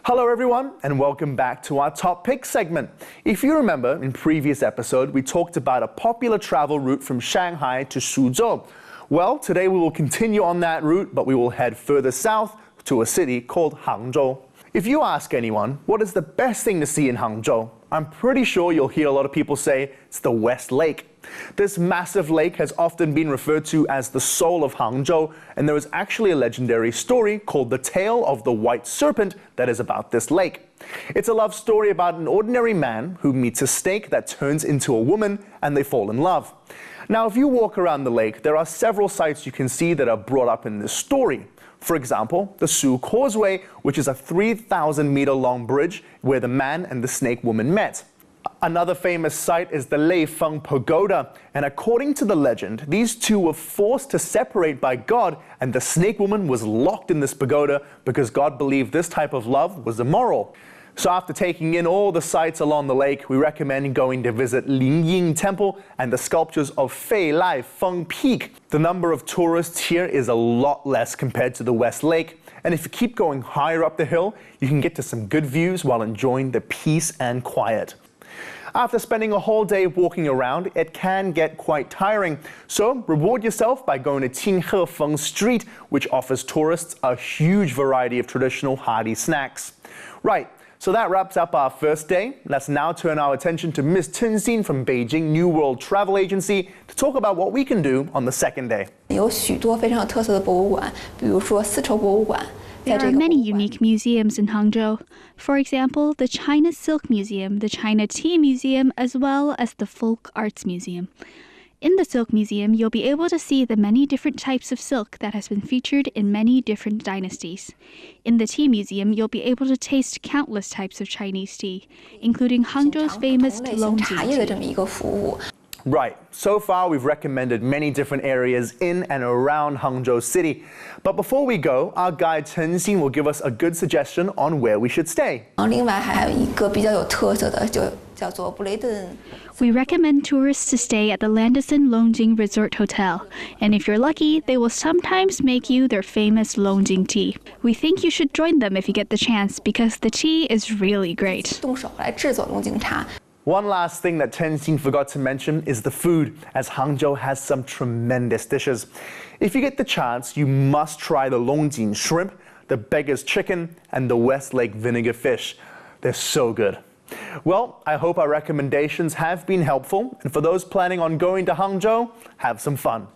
Hello everyone, and welcome back to our Top Pick segment. If you remember, in previous episode, we talked about a popular travel route from Shanghai to Suzhou. Well, today we will continue on that route, but we will head further south to a city called Hangzhou. If you ask anyone, what is the best thing to see in Hangzhou? I'm pretty sure you'll hear a lot of people say it's the West Lake. This massive lake has often been referred to as the soul of Hangzhou, and there is actually a legendary story called The Tale of the White Serpent that is about this lake. It's a love story about an ordinary man who meets a snake that turns into a woman and they fall in love. Now, if you walk around the lake, there are several sites you can see that are brought up in this story. For example, the Su Causeway, which is a 3,000-meter long bridge where the man and the snake woman met. Another famous site is the Feilaifeng Pagoda, and according to the legend, these two were forced to separate by God, and the snake woman was locked in this pagoda because God believed this type of love was immoral. So after taking in all the sites along the lake, we recommend going to visit Lingyin Temple and the sculptures of Feilaifeng Peak. The number of tourists here is a lot less compared to the West Lake, and if you keep going higher up the hill, you can get to some good views while enjoying the peace and quiet. After spending a whole day walking around, it can get quite tiring. So reward yourself by going to Qing Hefang Street, which offers tourists a huge variety of traditional hearty snacks. Right, so that wraps up our first day. Let's now turn our attention to Ms. Tenzin from Beijing New World Travel Agency to talk about what we can do on the second day. 有许多非常有特色的博物馆，比如说丝绸博物馆。 There are many unique museums in Hangzhou. For example, the China Silk Museum, the China Tea Museum, as well as the Folk Arts Museum. In the Silk Museum, you'll be able to see the many different types of silk that has been featured in many different dynasties. In the Tea Museum, you'll be able to taste countless types of Chinese tea, including Hangzhou's famous Longyin tea. Right, so far we've recommended many different areas in and around Hangzhou City. But before we go, our guide Tenzin will give us a good suggestion on where we should stay. 另外还有一个比较有特色的，就叫做布雷顿。 We recommend tourists to stay at the Landison Longjing Resort Hotel, and if you're lucky, they will sometimes make you their famous Longjing tea. We think you should join them if you get the chance, because the tea is really great. 动手来制作龙井茶。 One last thing that Tenzin forgot to mention is the food, as Hangzhou has some tremendous dishes. If you get the chance, you must try the Longjing shrimp, the beggar's chicken, and the West Lake vinegar fish. They're so good. Well, I hope our recommendations have been helpful, and for those planning on going to Hangzhou, have some fun.